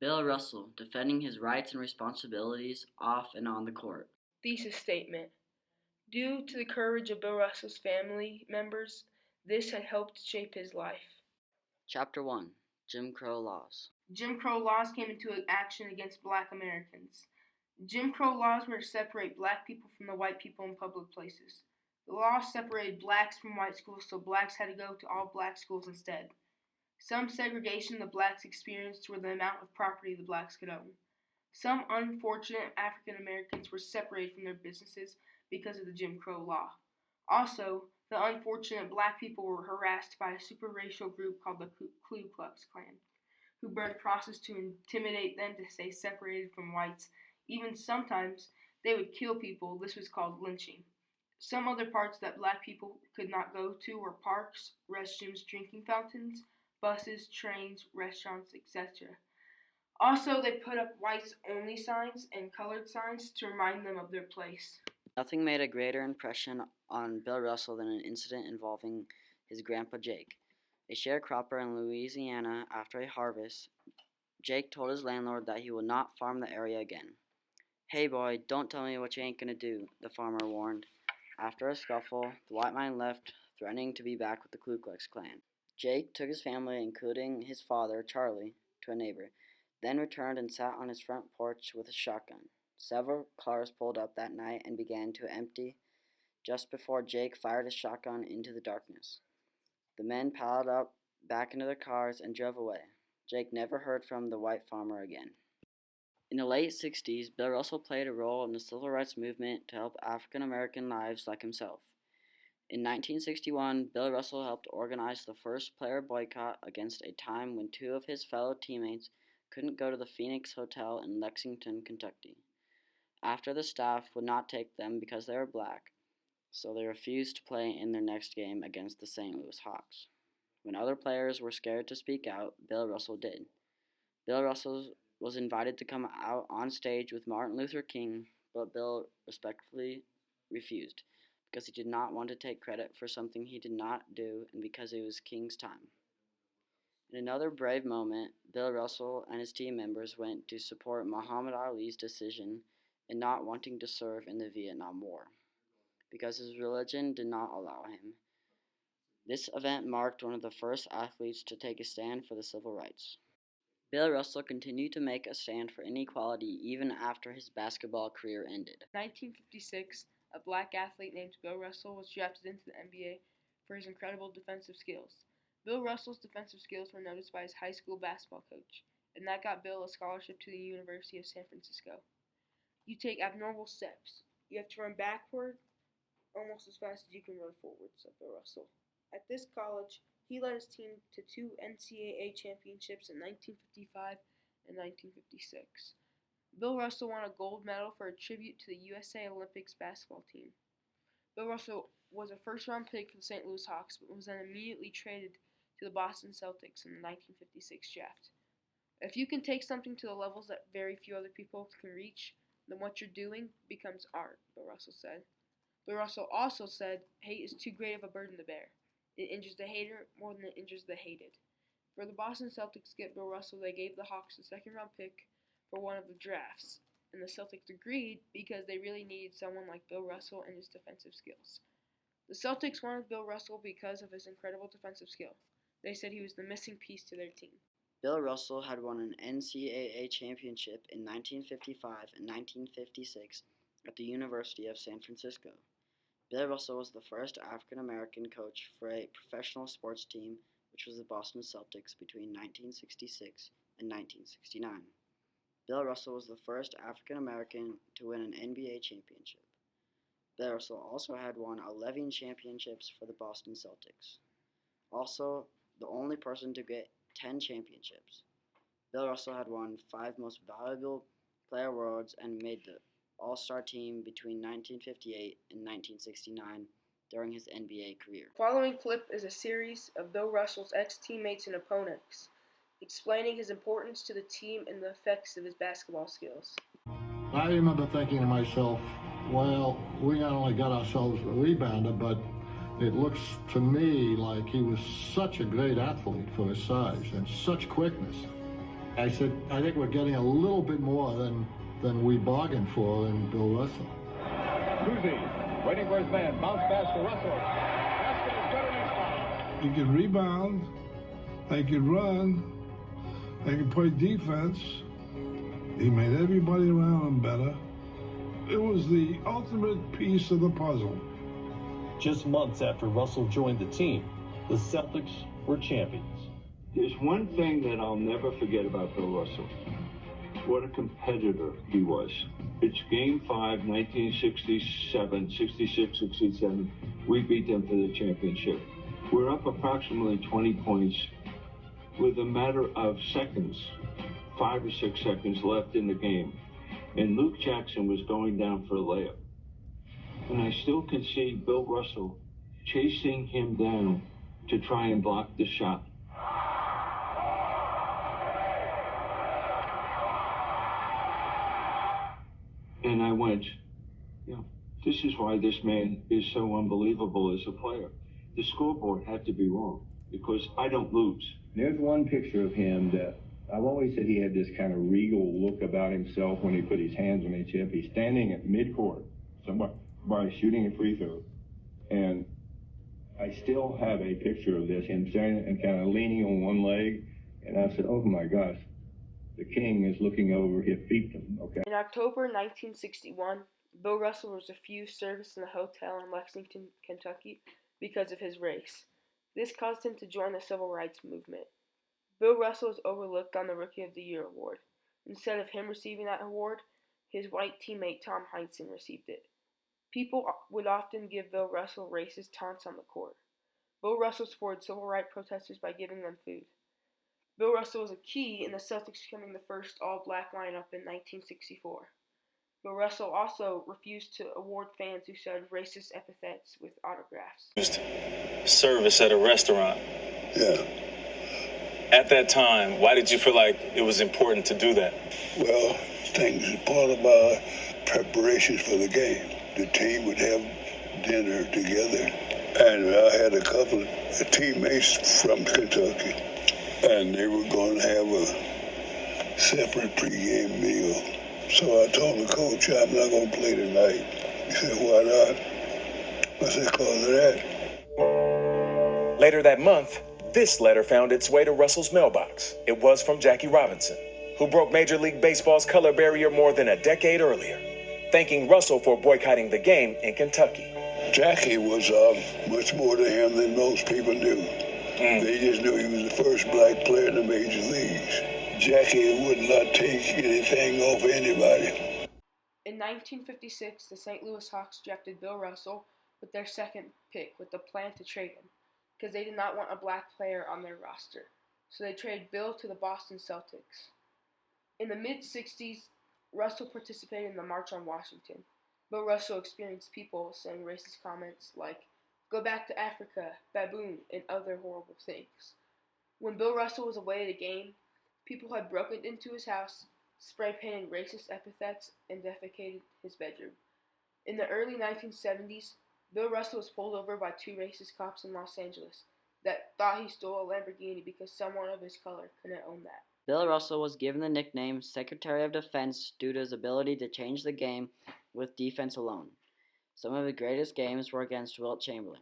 Bill Russell, defending his rights and responsibilities off and on the court. Thesis statement. Due to the courage of Bill Russell's family members, this had helped shape his life. Chapter 1, Jim Crow Laws. Jim Crow laws came into action against black Americans. Jim Crow laws were to separate black people from the white people in public places. The laws separated blacks from white schools, so blacks had to go to all black schools instead. Some segregation the blacks experienced were the amount of property the blacks could own. Some unfortunate African Americans were separated from their businesses because of the Jim Crow law. Also, the unfortunate black people were harassed by a super racial group called the Ku Klux Klan, who burned crosses to intimidate them to stay separated from whites. Even sometimes they would kill people. This was called lynching. Some other parts that black people could not go to were parks, restrooms, drinking fountains, buses, trains, restaurants, etc. Also, they put up whites only signs and colored signs to remind them of their place. Nothing made a greater impression on Bill Russell than an incident involving his grandpa Jake. A sharecropper in Louisiana, after a harvest, Jake told his landlord that he would not farm the area again. "Hey boy, don't tell me what you ain't gonna do," the farmer warned. After a scuffle, the white man left, threatening to be back with the Ku Klux Klan. Jake took his family, including his father, Charlie, to a neighbor, then returned and sat on his front porch with a shotgun. Several cars pulled up that night and began to empty just before Jake fired his shotgun into the darkness. The men piled up back into their cars and drove away. Jake never heard from the white farmer again. In the late 60s, Bill Russell played a role in the civil rights movement to help African American lives like himself. In 1961, Bill Russell helped organize the first player boycott against a time when two of his fellow teammates couldn't go to the Phoenix Hotel in Lexington, Kentucky. After the staff would not take them because they were black, so they refused to play in their next game against the St. Louis Hawks. When other players were scared to speak out, Bill Russell did. Bill Russell was invited to come out on stage with Martin Luther King, but Bill respectfully refused because he did not want to take credit for something he did not do and because it was King's time. In another brave moment, Bill Russell and his team members went to support Muhammad Ali's decision in not wanting to serve in the Vietnam War because his religion did not allow him. This event marked one of the first athletes to take a stand for the civil rights. Bill Russell continued to make a stand for inequality even after his basketball career ended. In 1956, a black athlete named Bill Russell was drafted into the NBA for his incredible defensive skills. Bill Russell's defensive skills were noticed by his high school basketball coach, and that got Bill a scholarship to the University of San Francisco. "You take abnormal steps. You have to run backward almost as fast as you can run forward," said Bill Russell. At this college, he led his team to two NCAA championships in 1955 and 1956. Bill Russell won a gold medal for a tribute to the USA Olympics basketball team. Bill Russell was a first-round pick for the St. Louis Hawks, but was then immediately traded to the Boston Celtics in the 1956 draft. "If you can take something to the levels that very few other people can reach, then what you're doing becomes art," Bill Russell said. Bill Russell also said, "Hate is too great of a burden to bear. It injures the hater more than it injures the hated." For the Boston Celtics to get Bill Russell, they gave the Hawks a second-round pick for one of the drafts, and the Celtics agreed because they really needed someone like Bill Russell and his defensive skills. The Celtics wanted Bill Russell because of his incredible defensive skill. They said he was the missing piece to their team. Bill Russell had won an NCAA championship in 1955 and 1956 at the University of San Francisco. Bill Russell was the first African American coach for a professional sports team, which was the Boston Celtics between 1966 and 1969. Bill Russell was the first African American to win an NBA championship. Bill Russell also had won 11 championships for the Boston Celtics. Also, the only person to get 10 championships. Bill Russell had won 5 Most Valuable Player awards and made the All-Star team between 1958 and 1969 during his NBA career. The following clip is a series of Bill Russell's ex-teammates and opponents, explaining his importance to the team and the effects of his basketball skills. I remember thinking to myself, well, we not only got ourselves rebounded, but it looks to me like he was such a great athlete for his size and such quickness. I said, I think we're getting a little bit more than we bargained for in Bill Russell. Cousy, waiting for his man, bounce pass to Russell. Basket is good and he's fouled. He can rebound, he can run, he can play defense. He made everybody around him better. It was the ultimate piece of the puzzle. Just months after Russell joined the team, the Celtics were champions. There's one thing that I'll never forget about Bill Russell. What a competitor he was. It's Game 5, 1967, 66, 67. We beat them for the championship. We're up approximately 20 points with a matter of seconds, 5 or 6 seconds left in the game. And Luke Jackson was going down for a layup. And I still can see Bill Russell chasing him down to try and block the shot. And I went, this is why this man is so unbelievable as a player. The scoreboard had to be wrong because I don't lose. There's one picture of him that I've always said he had this kind of regal look about himself when he put his hands on his hip. He's standing at midcourt, somebody shooting a free throw. And I still have a picture of this, him standing and kind of leaning on one leg. And I said, oh my gosh, the king is looking over his fiefdom, okay? In October 1961, Bill Russell was refused service in a hotel in Lexington, Kentucky because of his race. This caused him to join the civil rights movement. Bill Russell was overlooked on the Rookie of the Year award. Instead of him receiving that award, his white teammate Tom Heinsohn received it. People would often give Bill Russell racist taunts on the court. Bill Russell supported civil rights protesters by giving them food. Bill Russell was a key in the Celtics becoming the first all-black lineup in 1964. Bill Russell also refused to award fans who said racist epithets with autographs. Service at a restaurant. Yeah. At that time, why did you feel like it was important to do that? Well, things are part of our preparations for the game. The team would have dinner together, and I had a couple of teammates from Kentucky, and they were going to have a separate pregame meal. So I told the coach, I'm not going to play tonight. He said, why not? I said, because of that. Later that month, this letter found its way to Russell's mailbox. It was from Jackie Robinson, who broke Major League Baseball's color barrier more than a decade earlier, thanking Russell for boycotting the game in Kentucky. Jackie was much more to him than most people knew. They just knew he was the first black player in the major leagues. Jackie would not take anything off anybody. In 1956, the St. Louis Hawks drafted Bill Russell with their second pick with the plan to trade him, because they did not want a black player on their roster. So they traded Bill to the Boston Celtics. In the mid-60s, Russell participated in the March on Washington. Bill Russell experienced people saying racist comments like, "Go back to Africa, baboon," and other horrible things. When Bill Russell was away at a game, people had broken into his house, spray-painted racist epithets, and defecated his bedroom. In the early 1970s, Bill Russell was pulled over by 2 racist cops in Los Angeles that thought he stole a Lamborghini because someone of his color couldn't own that. Bill Russell was given the nickname Secretary of Defense due to his ability to change the game with defense alone. Some of his greatest games were against Wilt Chamberlain.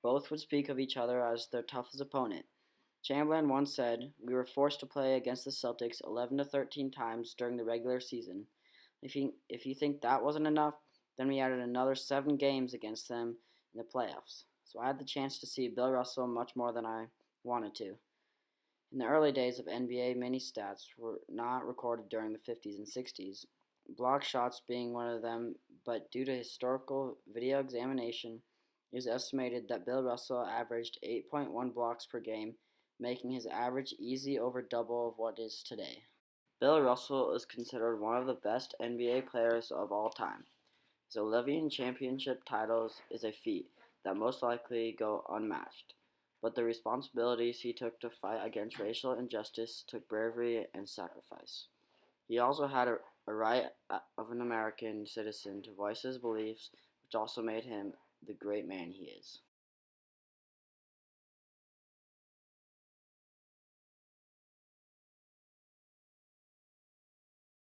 Both would speak of each other as their toughest opponent. Chamberlain once said, "We were forced to play against the Celtics 11 to 13 times during the regular season. If you think that wasn't enough, then we added another 7 games against them in the playoffs. So I had the chance to see Bill Russell much more than I wanted to." In the early days of NBA, many stats were not recorded during the 50s and 60s, block shots being one of them, but due to historical video examination, it is estimated that Bill Russell averaged 8.1 blocks per game, making his average easy over double of what is today. Bill Russell is considered one of the best NBA players of all time. His 11 championship titles is a feat that most likely go unmatched, but the responsibilities he took to fight against racial injustice took bravery and sacrifice. He also had a right of an American citizen to voice his beliefs, which also made him the great man he is.